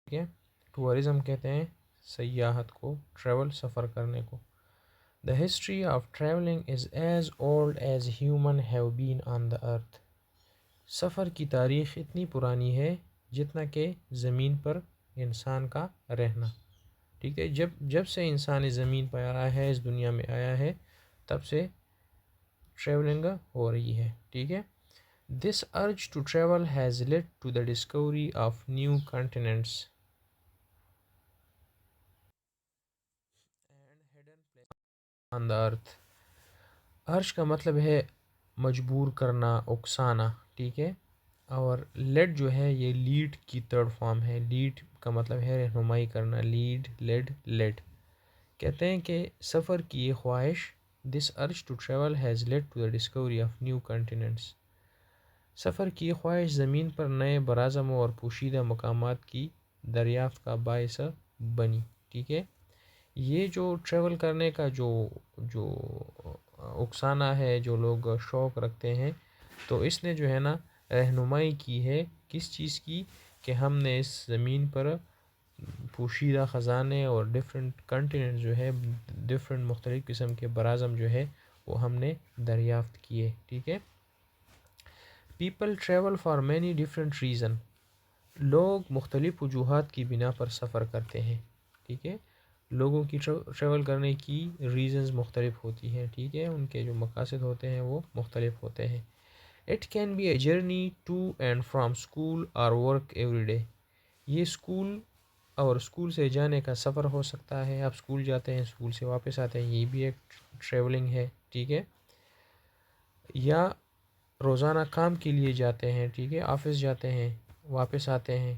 ٹھیک ہے، ٹورزم کہتے ہیں سیاحت کو، ٹریول سفر کرنے کو. The history of traveling is as old as human have been on the earth. سفر کی تاریخ اتنی پرانی ہے جتنا کہ زمین پر انسان کا رہنا. ٹھیک ہے، جب سے انسان اس زمین پر آیا ہے، اس دنیا میں آیا ہے، تب سے ٹریولنگ ہو رہی ہے. ٹھیک ہے. This urge to travel has led to the discovery of new continents and hidden places on the earth. ارج کا مطلب ہے مجبور کرنا، اکسانا. ٹھیک ہے. اور لیڈ جو ہے یہ لیڈ کی تھرڈ فارم ہے. لیڈ کا مطلب ہے رہنمائی کرنا، لیڈ، لیڈ، لیڈ. کہتے ہیں کہ سفر کی یہ خواہش، this urge to travel has led to the discovery of new continents. سفر کی خواہش زمین پر نئے براعظموں اور پوشیدہ مقامات کی دریافت کا باعث بنی. ٹھیک ہے. یہ جو ٹریول کرنے کا جو اکسانا ہے، جو لوگ شوق رکھتے ہیں، تو اس نے جو ہے نا رہنمائی کی ہے کس چیز کی، کہ ہم نے اس زمین پر پوشیدہ خزانے اور ڈفرینٹ کنٹیننٹ جو ہے، ڈفرینٹ مختلف قسم کے براعظم جو ہے وہ ہم نے دریافت کیے. ٹھیک ہے. People travel for many different reason. لوگ مختلف وجوہات کی بنا پر سفر کرتے ہیں. ٹھیک ہے. لوگوں کی ٹریول کرنے کی ریزنز مختلف ہوتی ہیں. ٹھیک ہے. ان کے جو مقاصد ہوتے ہیں وہ مختلف ہوتے ہیں. It can be a journey to and from school اور ورک ایوری ڈے. یہ اسکول سے جانے کا سفر ہو سکتا ہے. آپ اسکول جاتے ہیں، اسکول سے واپس آتے ہیں، یہ بھی ایک ٹریولنگ ہے. ٹھیک ہے. یا روزانہ کام کے لیے جاتے ہیں. ٹھیک ہے. آفس جاتے ہیں، واپس آتے ہیں.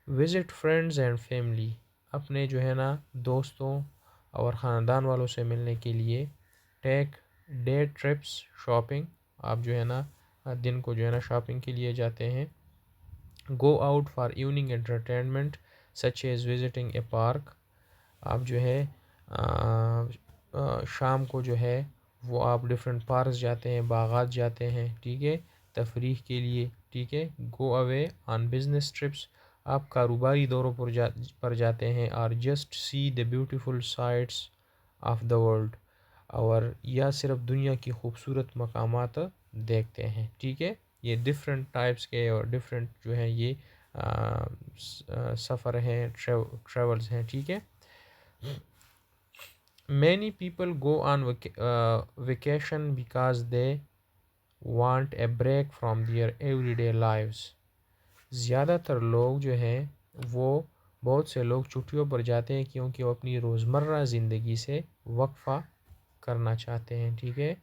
Visit friends and family. اپنے جو ہے نا دوستوں اور خاندان والوں سے ملنے کے لیے. ٹیک ڈے ٹرپس شاپنگ. آپ جو ہے نا دن کو جو ہے نا شاپنگ کے لیے جاتے ہیں. Go out for evening entertainment such as visiting a park. آپ جو ہے شام کو جو ہے وہ آپ ڈفرینٹ پارکس جاتے ہیں، باغات جاتے ہیں. ٹھیک ہے. تفریح کے لیے. ٹھیک ہے. گو اوے آن بزنس ٹرپس. آپ کاروباری دوروں پر جاتے ہیں. اور just see the beautiful sites of the world. اور یا صرف دنیا کی خوبصورت مقامات دیکھتے ہیں. ٹھیک ہے. یہ ڈفرینٹ ٹائپس کے اور ڈفرینٹ جو ہیں یہ سفر ہیں، ٹریولز ہیں. ٹھیک ہے. Many people go on vacation because they want a break from their every day lives. زیادہ تر لوگ جو ہیں وہ، بہت سے لوگ چھٹیوں پر جاتے ہیں کیونکہ وہ اپنی روزمرہ زندگی سے وقفہ کرنا چاہتے ہیں. ٹھیک ہے.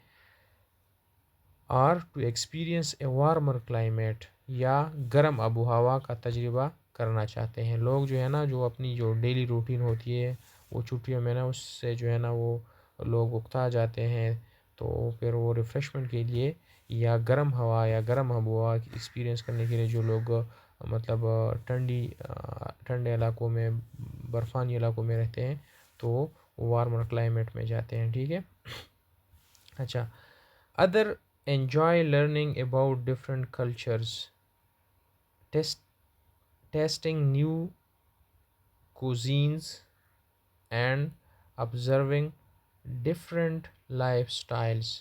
اور to experience a warmer climate. یا گرم آب و ہوا کا تجربہ کرنا چاہتے ہیں. لوگ جو ہے نا جو اپنی جو ڈیلی روٹین ہوتی ہے وہ چھٹیوں میں نا اس سے جو ہے نا وہ لوگ اکتا جاتے ہیں. تو پھر وہ ریفریشمنٹ کے لیے یا گرم ہوا یا گرم آب و ہوا ایکسپیرئنس کرنے کے لیے جو لوگ مطلب ٹھنڈے علاقوں میں، برفانی علاقوں میں رہتے ہیں، تو وارمر کلائمیٹ میں جاتے ہیں. ٹھیک ہے. اچھا. Other enjoy learning about different cultures, tasting new cuisines and observing different lifestyles.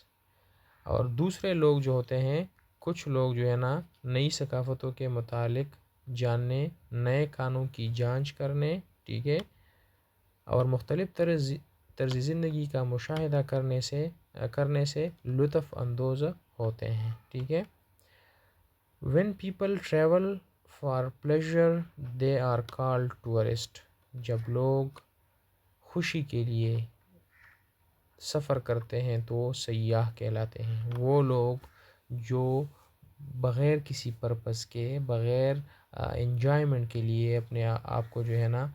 اور دوسرے لوگ جو ہوتے ہیں، کچھ لوگ جو ہے نا نئی ثقافتوں کے متعلق جاننے، نئے کھانوں کی جانچ کرنے. ٹھیک ہے. اور مختلف طرز زندگی کا مشاہدہ کرنے سے لطف اندوز ہوتے ہیں. ٹھیک ہے. when people travel for pleasure they are called tourist. جب لوگ خوشی کے لیے سفر کرتے ہیں تو سیاح کہلاتے ہیں. وہ لوگ جو بغیر کسی پرپس کے، بغیر انجوائمنٹ کے لیے، اپنے آپ کو جو ہے نا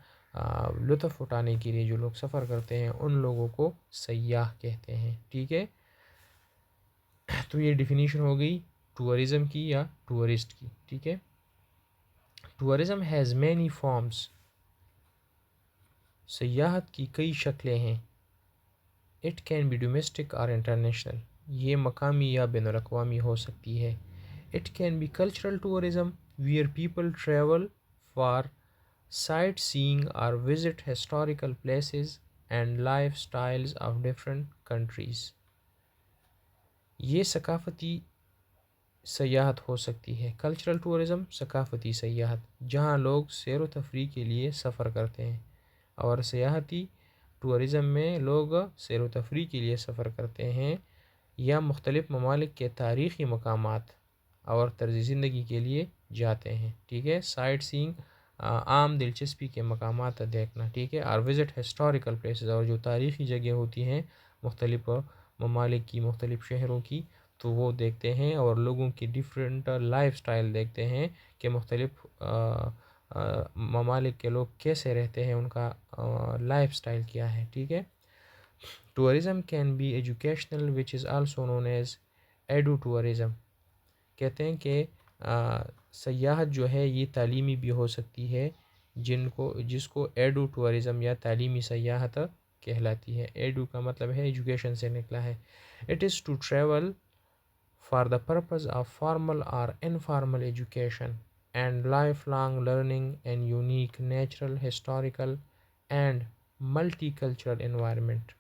لطف اٹھانے کے لیے جو لوگ سفر کرتے ہیں ان لوگوں کو سیاح کہتے ہیں. ٹھیک ہے. تو یہ ڈیفینیشن ہو گئی ٹورزم کی یا ٹورسٹ کی. ٹھیک ہے. Tourism has many forms. سیاحت کی کئی شکلیں ہیں. اٹ کین بی ڈومیسٹک اور انٹرنیشنل. یہ مقامی یا بین الاقوامی ہو سکتی ہے. It can be cultural tourism where people travel for sightseeing اور visit historical places and lifestyles of different countries. یہ ثقافتی سیاحت ہو سکتی ہے. کلچرل ٹورزم ثقافتی سیاحت جہاں لوگ سیر و تفریح کے لیے سفر کرتے ہیں، اور سیاحتی ٹورزم میں لوگ سیر و تفریح کے لیے سفر کرتے ہیں یا مختلف ممالک کے تاریخی مقامات اور طرز زندگی کے لیے جاتے ہیں. ٹھیک ہے. سائٹ سینگ عام دلچسپی کے مقامات دیکھنا. ٹھیک ہے. اور وزٹ ہسٹوریکل پلیسز اور جو تاریخی جگہ ہوتی ہیں مختلف ممالک کی، مختلف شہروں کی، تو وہ دیکھتے ہیں. اور لوگوں کی ڈیفرنٹ لائف سٹائل دیکھتے ہیں کہ مختلف ممالک کے لوگ کیسے رہتے ہیں، ان کا لائف سٹائل کیا ہے. ٹھیک ہے. Tourism can be educational which is also known as edu tourism. کہتے ہیں کہ سیاحت جو ہے یہ تعلیمی بھی ہو سکتی ہے، جس کو ایڈو ٹورزم یا تعلیمی سیاحت کہلاتی ہے. ایڈو کا مطلب ہے ایجوکیشن سے نکلا ہے. It is to travel for the purpose of formal اور informal education and lifelong learning and unique natural historical and multicultural environment.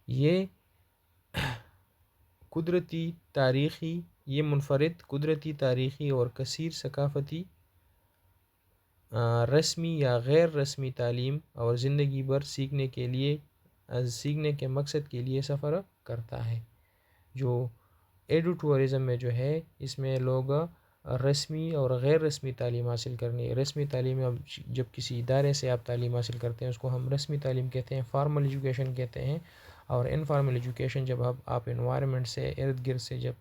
یہ منفرد قدرتی، تاریخی اور کثیر ثقافتی، رسمی یا غیر رسمی تعلیم اور زندگی بھر سیکھنے کے مقصد کے لیے سفر کرتا ہے. جو ایڈو ٹورزم میں جو ہے اس میں لوگ رسمی اور غیر رسمی تعلیم حاصل کرنی ہے. رسمی تعلیم جب کسی ادارے سے آپ تعلیم حاصل کرتے ہیں اس کو ہم رسمی تعلیم کہتے ہیں، فارمل ایجوکیشن کہتے ہیں. اور انفارمل ایجوکیشن جب آپ انوائرمنٹ سے، ارد گرد سے جب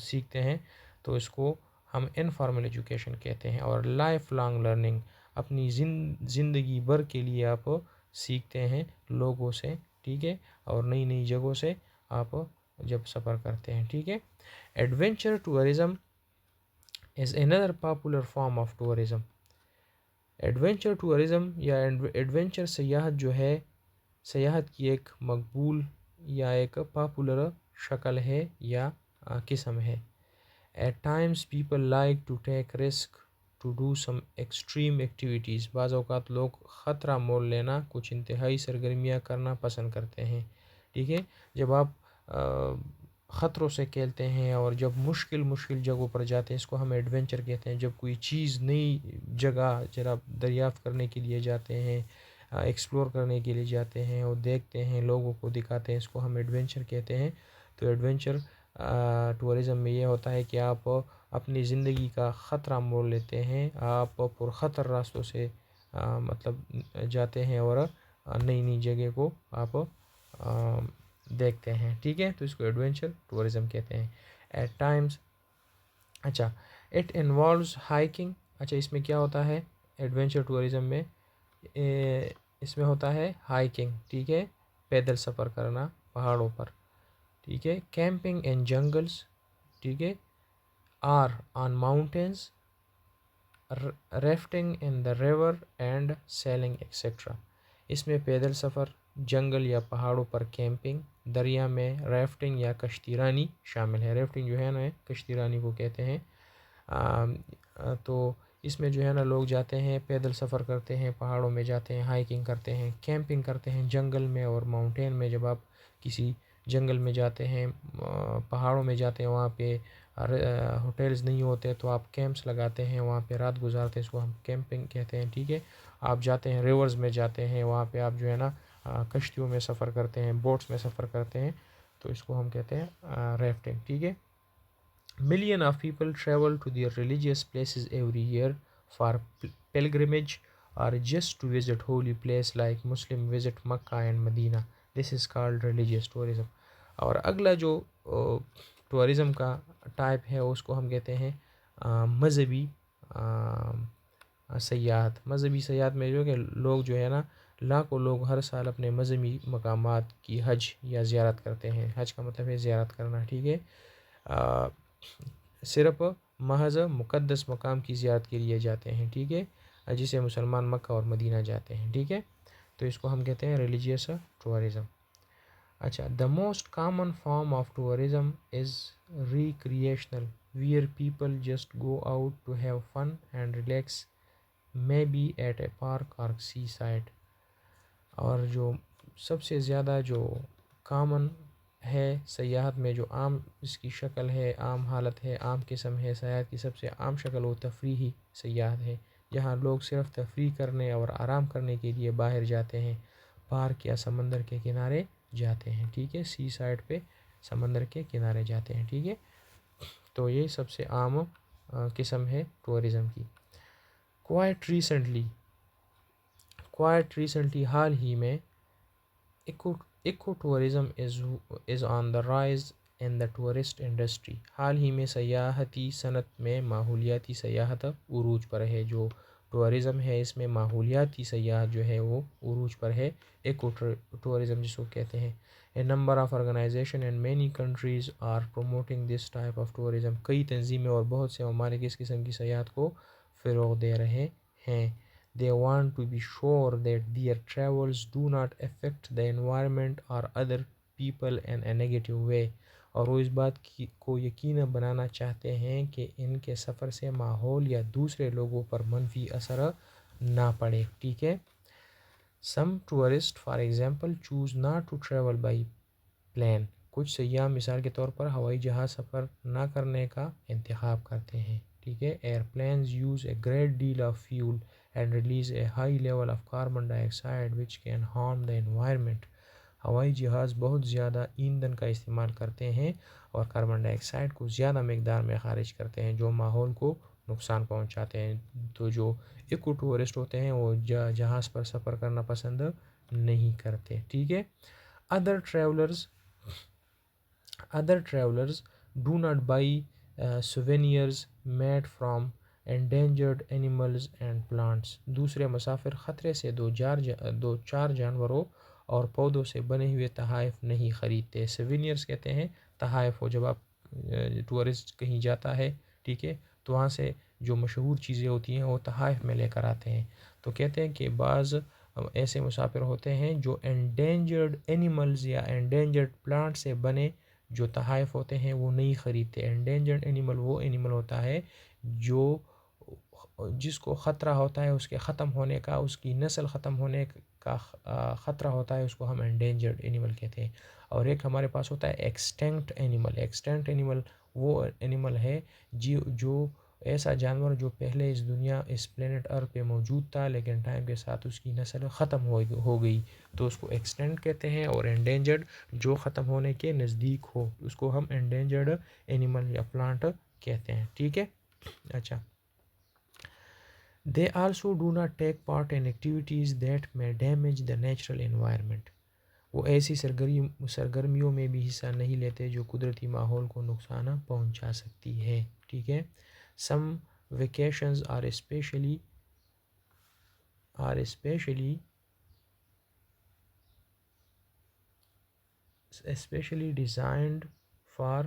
سیکھتے ہیں تو اس کو ہم انفارمل ایجوکیشن کہتے ہیں. اور لائف لانگ لرننگ اپنی زندگی بھر کے لیے آپ سیکھتے ہیں لوگوں سے. ٹھیک ہے. اور نئی نئی جگہوں سے آپ جب سفر کرتے ہیں. ٹھیک ہے. Adventure tourism is another popular form of tourism. Adventure tourism یا ایڈونچر سیاحت جو ہے، سیاحت کی ایک مقبول یا ایک پاپولر شکل ہے یا قسم ہے. At times people like to take risk to do some extreme activities. بعض اوقات لوگ خطرہ مول لینا، کچھ انتہائی سرگرمیاں کرنا پسند کرتے ہیں. ٹھیک ہے. جب آپ خطروں سے کھیلتے ہیں اور جب مشکل جگہوں پر جاتے ہیں، اس کو ہم ایڈونچر کہتے ہیں. جب کوئی چیز، نئی جگہ جب دریافت کرنے کے لیے جاتے ہیں، ایکسپلور کرنے کے لیے جاتے ہیں اور دیکھتے ہیں، لوگوں کو دکھاتے ہیں، اس کو ہم ایڈونچر کہتے ہیں. تو ایڈونچر ٹورزم میں یہ ہوتا ہے کہ آپ اپنی زندگی کا خطرہ مول لیتے ہیں، آپ پرخطر راستوں سے مطلب جاتے ہیں اور نئی نئی جگہ کو آپ دیکھتے ہیں. ٹھیک ہے. تو اس کو ایڈونچر ٹورزم کہتے ہیں. At times. اچھا. It involves hiking. اچھا، اس میں کیا ہوتا ہے ایڈونچر ٹورزم میں؟ اس میں ہوتا ہے ہائکنگ. ٹھیک ہے. پیدل سفر کرنا پہاڑوں پر. ٹھیک ہے. Camping in jungles. ٹھیک ہے. Or on mountains. Rafting in the river and sailing etcetera. اس میں پیدل سفر، جنگل یا پہاڑوں پر کیمپنگ، دریا میں ریفٹنگ یا کشتی رانی شامل ہے. ریفٹنگ جو ہے نا کشتی رانی کو کہتے ہیں. تو اس میں جو ہے نا لوگ جاتے ہیں، پیدل سفر کرتے ہیں، پہاڑوں میں جاتے ہیں، ہائکنگ کرتے ہیں، کیمپنگ کرتے ہیں جنگل میں اور ماؤنٹین میں. جب آپ کسی جنگل میں جاتے ہیں، پہاڑوں میں جاتے ہیں، وہاں پہ ہوٹلز نہیں ہوتے تو آپ کیمپس لگاتے ہیں، وہاں پہ رات گزارتے ہیں، اس کو ہم کیمپنگ کہتے ہیں. ٹھیک ہے. آپ جاتے ہیں ریورز میں جاتے ہیں، وہاں پہ آپ جو ہے نا کشتیوں میں سفر کرتے ہیں، بوٹس میں سفر کرتے ہیں، تو اس کو ہم کہتے ہیں ریفٹنگ. ٹھیک ہے. Million of people travel to their religious places every year for pilgrimage or just to visit holy place like Muslim visit Makkah and Medina. This is called religious tourism. اور اگلا جو ٹورزم کا type ہے اس کو ہم کہتے ہیں مذہبی سیاحت. مذہبی سیاحت میں جو کہ لوگ جو ہے نا لاکھوں لوگ ہر سال اپنے مذہبی مقامات کی حج یا زیارت کرتے ہیں. حج کا مطلب ہے زیارت کرنا. ٹھیک ہے. صرف محض مقدس مقام کی زیارت کے لیے جاتے ہیں. ٹھیک ہے. جسے مسلمان مکہ اور مدینہ جاتے ہیں. ٹھیک ہے. تو اس کو ہم کہتے ہیں ریلیجیس ٹورزم. اچھا. The most common form of tourism is recreational where people just go out to have fun and relax may be at a park or seaside. اور جو سب سے زیادہ جو کامن ہے سیاحت میں، جو عام اس کی شکل ہے، عام حالت ہے، عام قسم ہے، سیاحت کی سب سے عام شکل وہ تفریحی سیاحت ہے، جہاں لوگ صرف تفریح کرنے اور آرام کرنے کے لیے باہر جاتے ہیں، پارک یا سمندر کے کنارے جاتے ہیں، ٹھیک ہے، سی سائڈ پہ سمندر کے کنارے جاتے ہیں، ٹھیک ہے. تو یہ سب سے عام قسم ہے ٹورزم کی. کوائٹ ریسنٹلی حال ہی میں eco tourism is on the rise in the tourist industry. حال ہی میں سیاحتی صنعت میں ماحولیاتی سیاحت عروج پر ہے. جو ٹورزم ہے اس میں ماحولیاتی سیاحت جو ہے وہ عروج پر ہے، ایکو ٹورزم جس کو کہتے ہیں. A number of organization and many countries are promoting this type of tourism. کئی تنظیمیں اور بہت سے ممالک اس قسم کی سیاحت کو فروغ دے رہے ہیں. They want to be sure that their travels do not affect the environment or other people in a negative way. اور وہ اس بات کو یقینی بنانا چاہتے ہیں کہ ان کے سفر سے ماحول یا دوسرے لوگوں پر منفی اثر نہ پڑے، ٹھیک ہے. Some tourists, for example, choose not to travel by plane. کچھ سیاح مثال کے طور پر ہوائی جہاز سفر نہ کرنے کا انتخاب کرتے ہیں، ٹھیک ہے. Airplanes use a great deal of fuel and release a high level of carbon dioxide which can harm the environment. ہوائی جہاز بہت زیادہ ایندھن کا استعمال کرتے ہیں اور کاربن ڈائی آکسائڈ کو زیادہ مقدار میں خارج کرتے ہیں جو ماحول کو نقصان پہنچاتے ہیں. تو جو ایکو ٹورسٹ ہوتے ہیں وہ جہاز پر سفر کرنا پسند نہیں کرتے، ٹھیک ہے. Other travelers do not buy souvenirs made from endangered animals and plants. دوسرے مسافر خطرے سے دو چار جانوروں اور پودوں سے بنے ہوئے تحائف نہیں خریدتے. سوینئرز کہتے ہیں تحائف ہو، جب آپ ٹورسٹ کہیں جاتا ہے، ٹھیک ہے، تو وہاں سے جو مشہور چیزیں ہوتی ہیں وہ تحائف میں لے کر آتے ہیں. تو کہتے ہیں کہ بعض ایسے مسافر ہوتے ہیں جو انڈینجرڈ اینیملز یا انڈینجرڈ پلانٹ سے بنے جو تحائف ہوتے ہیں وہ نہیں خریدتے. انڈینجرڈ اینیمل وہ اینیمل ہوتا ہے جو جس کو خطرہ ہوتا ہے اس کے ختم ہونے کا، اس کی نسل ختم ہونے کا خطرہ ہوتا ہے، اس کو ہم انڈینجرڈ اینیمل کہتے ہیں. اور ایک ہمارے پاس ہوتا ہے ایکسٹنکٹ اینیمل. ایکسٹنکٹ اینیمل وہ اینیمل ہے جو ایسا جانور جو پہلے اس دنیا اس پلینٹ ارتھ پہ موجود تھا لیکن ٹائم کے ساتھ اس کی نسل ختم ہو گئی، تو اس کو ایکسٹنکٹ کہتے ہیں. اور انڈینجرڈ جو ختم ہونے کے نزدیک ہو اس کو ہم انڈینجرڈ اینیمل یا پلانٹ کہتے ہیں، ٹھیک ہے. اچھا. They also do not take part in activities that may damage the natural environment. وہ ایسی سرگرمیوں میں بھی حصہ نہیں لیتے جو قدرتی ماحول کو نقصان پہنچا سکتی ہے، ٹھیک ہے. Some vacations are especially designed for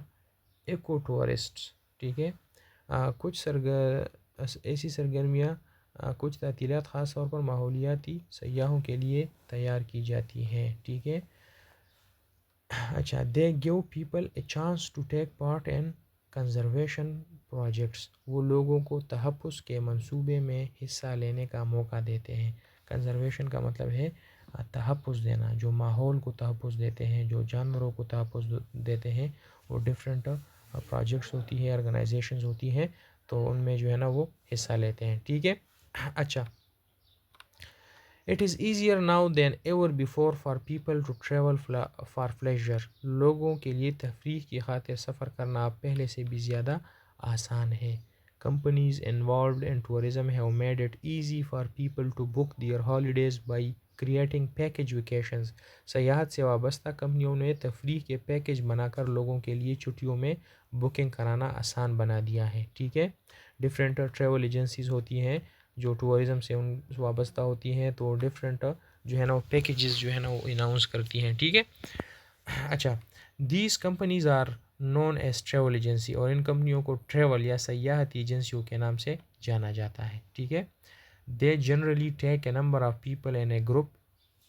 eco tourists، ٹھیک ہے. کچھ ایسی سرگرمیاں، کچھ تعطیلات خاص طور پر ماحولیاتی سیاحوں کے لیے تیار کی جاتی ہیں، ٹھیک ہے. اچھا. They give people a chance to take part in conservation projects. وہ لوگوں کو تحفظ کے منصوبے میں حصہ لینے کا موقع دیتے ہیں. کنزرویشن کا مطلب ہے تحفظ دینا. جو ماحول کو تحفظ دیتے ہیں، جو جانوروں کو تحفظ دیتے ہیں، وہ ڈفرینٹ پروجیکٹس ہوتی ہے، آرگنائزیشنز ہوتی ہیں، تو ان میں جو ہے نا وہ حصہ لیتے ہیں، ٹھیک ہے. اچھا. It is easier now than ever before for people to travel for pleasure. لوگوں کے لیے تفریح کی خاطر سفر کرنا اب پہلے سے بھی زیادہ آسان ہے. Companies involved in tourism have made it easy for people to book their holidays by creating package vacations. سیاحت سے وابستہ کمپنیوں نے تفریح کے پیکج بنا کر لوگوں کے لیے چھٹیوں میں بکنگ کرانا آسان بنا دیا ہے، ٹھیک ہے. ڈفرینٹ ٹریول ایجنسیز ہوتی ہیں جو ٹورزم سے وابستہ ہوتی ہیں، تو ڈفرینٹ جو ہے نا وہ پیکیجز جو ہے نا وہ اناؤنس کرتی ہیں، ٹھیک ہے. اچھا. These companies are known as travel agency. اور ان کمپنیوں کو ٹریول یا سیاحتی ایجنسیوں کے نام سے جانا جاتا ہے، ٹھیک ہے. They generally take a number of people in a group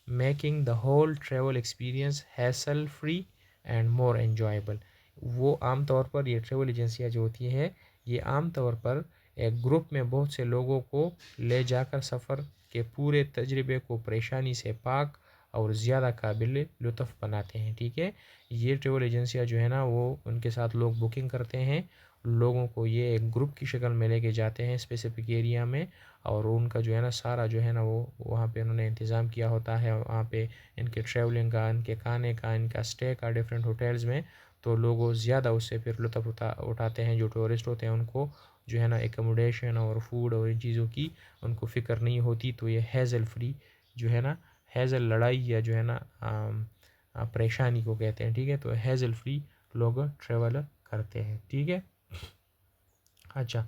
making the whole travel experience hassle free and more enjoyable. وہ عام طور پر یہ ٹریول ایجنسیاں جو ہوتی ہیں یہ عام طور پر ایک گروپ میں بہت سے لوگوں کو لے جا کر سفر کے پورے تجربے کو پریشانی سے پاک اور زیادہ قابل لطف بناتے ہیں، ٹھیک ہے۔ یہ ٹریول ایجنسیاں جو ہے نا وہ ان کے ساتھ لوگ بکنگ کرتے ہیں، لوگوں کو یہ ایک گروپ کی شکل میں لے کے جاتے ہیں اسپیسیفک ایریا میں، اور ان کا جو ہے نا سارا جو ہے نا وہ وہاں پہ انہوں نے انتظام کیا ہوتا ہے، وہاں پہ ان کے ٹریولنگ کا، ان کے کھانے کا، ان کا اسٹے کا ڈفرینٹ ہوٹلز میں، تو لوگوں زیادہ اس سے پھر لطف اٹھاتے ہیں۔ جو ٹورسٹ ہوتے ہیں ان کو جو ہے نا ایکوموڈیشن اور فوڈ اور ان چیزوں کی ان کو فکر نہیں ہوتی، تو یہ ہیزل فری جو ہے نا، ہیزل لڑائی یا جو ہے نا پریشانی کو کہتے ہیں، ٹھیک ہے۔ تو ہیزل فری لوگ ٹریول کرتے ہیں، ٹھیک ہے۔ اچھا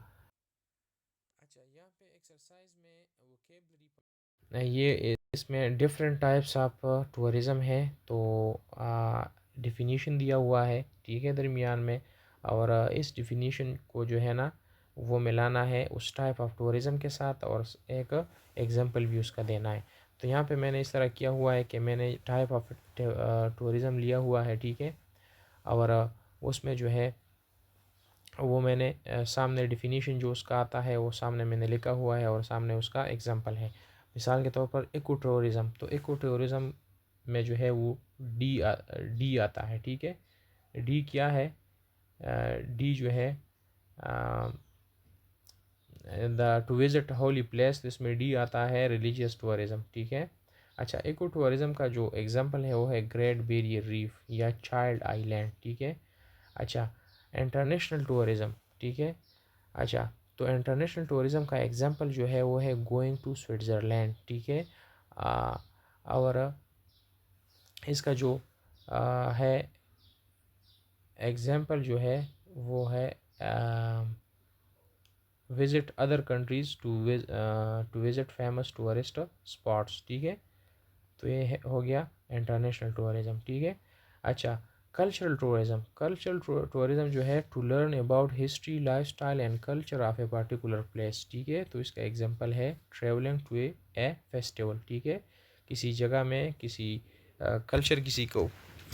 یہاں پہ ایکسرسائز میں ووکیبلری یہ اس میں ڈفرینٹ ٹائپس آف ٹورزم ہے، تو ڈیفینیشن دیا ہوا ہے، ٹھیک ہے، درمیان میں، اور اس ڈیفینیشن کو جو ہے نا وہ ملانا ہے اس ٹائپ آف ٹورزم کے ساتھ، اور ایک ایگزامپل بھی اس کا دینا ہے۔ تو یہاں پہ میں نے اس طرح کیا ہوا ہے کہ میں نے ٹائپ آف ٹورزم لیا ہوا ہے، ٹھیک ہے، اور اس میں جو ہے وہ میں نے سامنے ڈیفینیشن جو اس کا آتا ہے وہ سامنے میں نے لکھا ہوا ہے، اور سامنے اس کا ایگزامپل ہے۔ مثال کے طور پر ایکو ٹورزم، تو ایکو ٹورزم میں جو ہے وہ ڈی آتا ہے، ٹھیک ہے۔ ڈی کیا ہے؟ ڈی جو ہے ٹو وزٹ ہولی پلیس، تو اس میں ڈی آتا ہے ریلیجیس ٹورزم، ٹھیک ہے۔ اچھا، ایکو ٹورزم کا جو ایگزامپل ہے وہ ہے گریٹ بیریئر ریف یا چائلڈ آئی لینڈ، ٹھیک ہے۔ اچھا، انٹرنیشنل ٹورزم، ٹھیک ہے۔ اچھا، تو انٹرنیشنل ٹورزم کا ایگزامپل جو ہے وہ ہے گوئنگ ٹو سوئٹزرلینڈ، ٹھیک ہے۔ اور اس کا جو ہے ایگزامپل جو ہے وہ ہے visit other countries to visit famous tourist spots, ٹھیک ہے۔ تو یہ ہو گیا انٹرنیشنل ٹورزم، ٹھیک ہے۔ اچھا، کلچرل ٹورزم، کلچرل ٹورزم جو ہے to learn about history, lifestyle and culture of a particular place, ٹھیک ہے۔ تو اس کا ایگزامپل ہے ٹریولنگ ٹو اے فیسٹیول، ٹھیک ہے، کسی جگہ میں کسی کلچر، کسی کو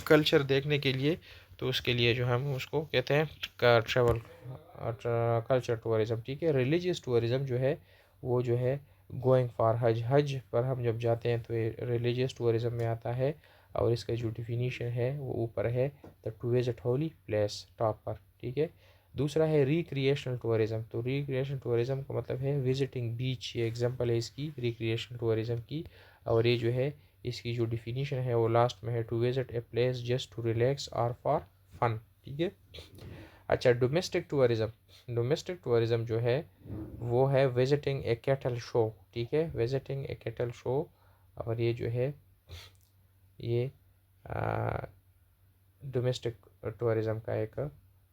کلچر دیکھنے کے لیے، تو اس کے لیے جو ہم اس کو کہتے ہیں ٹریول کلچر ٹورزم، ٹھیک ہے۔ ریلیجیس ٹورزم جو ہے وہ جو ہے گوئنگ فار حج، حج پر ہم جب جاتے ہیں تو یہ ریلیجیس ٹورزم میں آتا ہے، اور اس کا جو ڈیفینیشن ہے وہ اوپر ہے، the to visit holy place top پر، ٹھیک ہے۔ دوسرا ہے ریکریشنل ٹورزم، تو ریکریشنل ٹورزم کا مطلب ہے وزٹنگ بیچ، یہ ایگزامپل ہے اس کی ریکریشنل ٹورزم کی، اور یہ جو ہے اس کی جو ڈیفینیشن ہے وہ لاسٹ میں ہے to visit a place just to relax اور فار فن، ٹھیک ہے۔ اچھا، ڈومیسٹک ٹورزم، ڈومیسٹک ٹورزم جو ہے وہ ہے وزٹنگ اے کیٹل شو، ٹھیک ہے، وزٹنگ اے کیٹل شو، اور یہ جو ہے یہ ڈومیسٹک ٹورزم کا ایک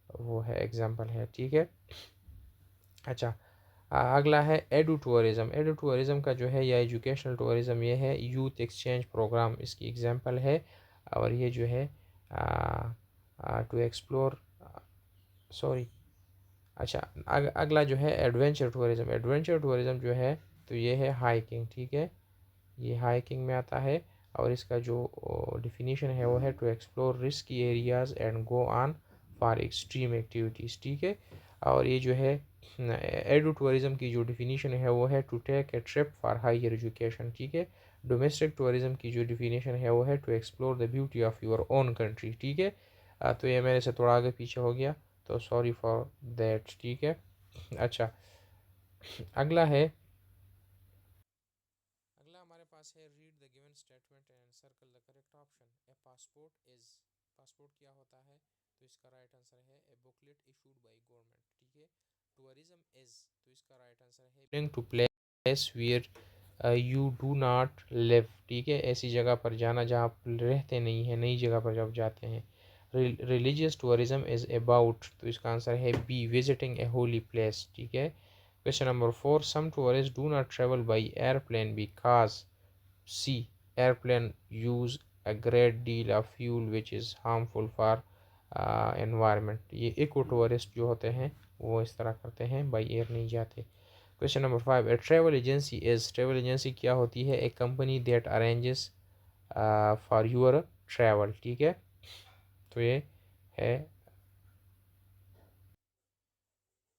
وہ ہے ایگزامپل ہے، ٹھیک ہے۔ اچھا، اگلا ہے ایڈو ٹورزم، ایڈو ٹورزم کا جو ہے یا ایجوکیشنل ٹورزم، یہ ہے یوتھ ایکسچینج پروگرام، اس کی ایگزامپل ہے، اور یہ جو ہے ٹو ایکسپلور سوری اچھا، اگلا جو ہے ایڈونچر ٹورزم، ایڈونچر ٹورزم جو ہے تو یہ ہے ہائکنگ، ٹھیک ہے، یہ ہائکنگ میں آتا ہے، اور اس کا جو ڈیفینیشن ہے وہ ہے to explore risky areas and go on for extreme activities, ٹھیک ہے۔ اور یہ جو ہے ایڈو ٹورزم کی جو ڈیفینیشن ہے وہ ہے to take a trip for higher education, ٹھیک ہے۔ ڈومیسٹک ٹورزم کی جو ڈیفینیشن ہے وہ ہے to explore the beauty of your own country, ٹھیک ہے۔ تو یہ میرے سے تھوڑا آگے پیچھے ہو گیا، تو سوری فار دیٹ، ٹھیک ہے۔ اچھا، اگلا ہے، اگلا ہمارے پاس ہے read the given statement and circle the correct option. A passport is, passport کیا ہوتا ہے؟ تو اس کا رائٹ آنسر ہے a booklet issued by government, ٹھیک ہے۔ ٹورزم از، تو اس کا رائٹ آنسر ہے travelling to place where you do not live, ٹھیک ہے، ایسی جگہ پر جانا جہاں آپ رہتے نہیں ہیں، نئی جگہ پر جب جاتے ہیں۔ ریلیجیس ٹورزم از اباؤٹ، تو اس کا آنسر ہے B visiting a holy place, ٹھیک ہے۔ Question number 4. Some tourists do not travel by airplane because C. Airplane use a great deal of fuel which is harmful for environment. یہ eco tourist جو ہوتے ہیں وہ اس طرح کرتے ہیں، بائی ایئر نہیں جاتے۔ Question number 5. A travel agency is، travel agency کیا ہوتی ہے؟ A company that arranges for your travel، ٹھیک ہے۔ تو یہ ہے،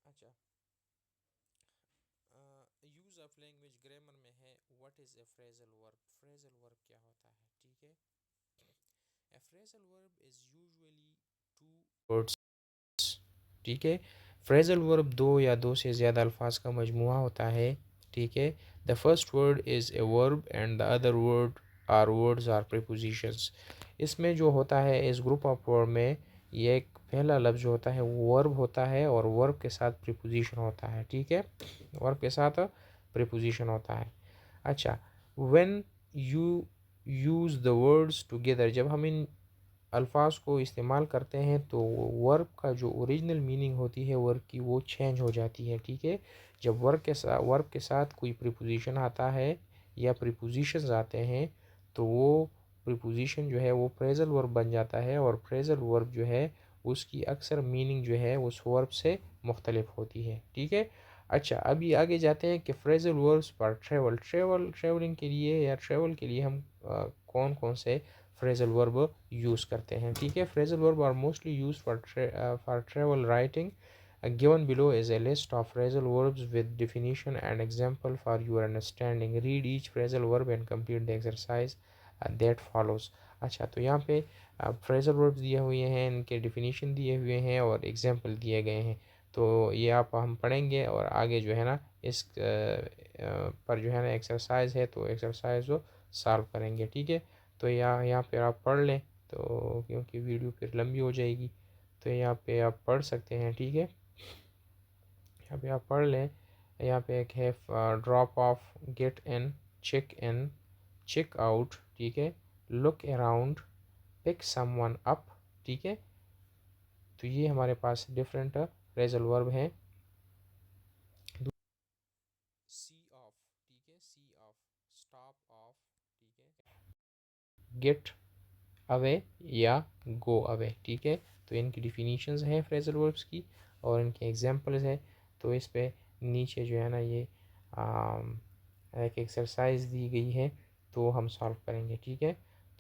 اچھا، آف لینگویج گرامر میں ہے what is a phrasal verb. phrasal verb کیا ہوتا ہے؟ ٹھیک ہے. A phrasal verb is usually two words. ٹھیک ہے. phrasal verb دو یا دو سے زیادہ الفاظ کا مجموعہ ہوتا ہے. ٹھیک ہے. The first word is a verb and the other words are prepositions. اس میں جو ہوتا ہے اس گروپ آف ورڈ میں یہ ایک پہلا لفظ جو ہوتا ہے وہ ورب ہوتا ہے اور ورب کے ساتھ پریپوزیشن ہوتا ہے. ٹھیک ہے. ورب کے ساتھ پریپوزیشن ہوتا ہے. اچھا. when you use the words together, جب ہم ان الفاظ کو استعمال کرتے ہیں تو ورب کا جو اوریجنل میننگ ہوتی ہے ورب کی وہ چینج ہو جاتی ہے. ٹھیک ہے. جب ورب کے ساتھ کوئی پریپوزیشن آتا ہے یا پریپوزیشنز آتے ہیں تو وہ پریپوزیشن جو ہے وہ پریزل ورب بن جاتا ہے اور پریزل ورب جو ہے اس کی اکثر میننگ جو ہے اس ورب سے مختلف ہوتی ہے. ٹھیک ہے. اچھا. ابھی آگے جاتے ہیں کہ فریزل وربس پر ٹریولنگ کے لیے یا ٹریول کے لیے ہم کون کون سے phrasal verb یوز کرتے ہیں. ٹھیک ہے. phrasal verb are mostly used for travel writing. Given below is a list of phrasal verbs with definition and example for your understanding. Read each phrasal verb and complete the exercise that follows. اچھا. تو یہاں پہ phrasal verbs دیے ہوئے ہیں, ان کے definition دیے ہوئے ہیں اور example دیے گئے ہیں. تو یہ ہم پڑھیں گے اور آگے جو ہے نا اس پر جو ہے نا ایکسرسائز ہے تو ایکسرسائز وہ سالو کریں گے. ٹھیک ہے. تو یہاں پہ آپ پڑھ لیں تو کیونکہ ویڈیو پھر لمبی ہو جائے گی تو یہاں پہ آپ پڑھ سکتے ہیں. ٹھیک ہے. یہاں پہ آپ پڑھ لیں. یہاں پہ ایک ہے drop off, get in, check out. ٹھیک ہے. Look around, pick someone up. ٹھیک ہے. تو یہ ہمارے پاس ڈفرینٹ phrasal verb ہیں. سی آف. ٹھیک ہے. سی آف, اسٹاپ آف. ٹھیک ہے. گیٹ اوے یا گو اوے. ٹھیک ہے. تو ان کی ڈیفینیشنز ہیں phrasal verbs کی اور ان کے ایگزامپلز ہیں. تو اس پہ نیچے جو ہے نا یہ ایک ایکسرسائز دی گئی ہے تو ہم سالو کریں گے. ٹھیک ہے.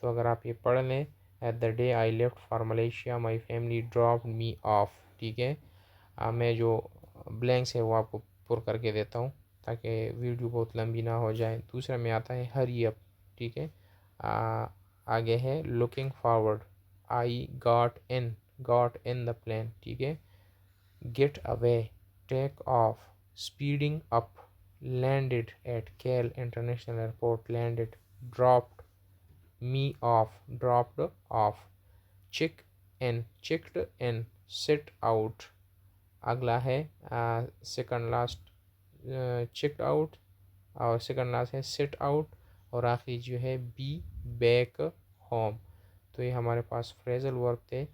تو اگر آپ یہ پڑھ لیں at the day I left for Malaysia my family drop me off. ٹھیک ہے. میں جو بلینکس ہے وہ آپ کو پر کر کے دیتا ہوں تاکہ ویڈیو بہت لمبی نہ ہو جائے. دوسرا میں آتا ہے ہری اپ. ٹھیک ہے. آگے ہے looking forward, I got in the plane. ٹھیک ہے. Get away, take off, speeding up, landed at Kiel international airport, landed, dropped me off, dropped off, checked in, sit out. اگلا ہے سیکنڈ لاسٹ چیکڈ آؤٹ اور second last ہے sit out اور آخری جو ہے بی بیک ہوم. تو یہ ہمارے پاس phrasal verb تھے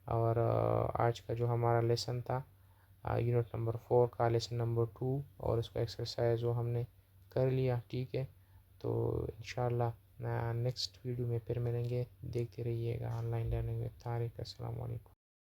اور آج کا جو ہمارا لیسن تھا یونٹ نمبر 4 کا لیسن نمبر 2 اور اس کا ایکسرسائز وہ ہم نے کر لیا. ٹھیک ہے. تو انشاءاللہ نیکسٹ ویڈیو میں پھر ملیں گے. دیکھتے رہیے گا online learning with Tariq. السلام علیکم.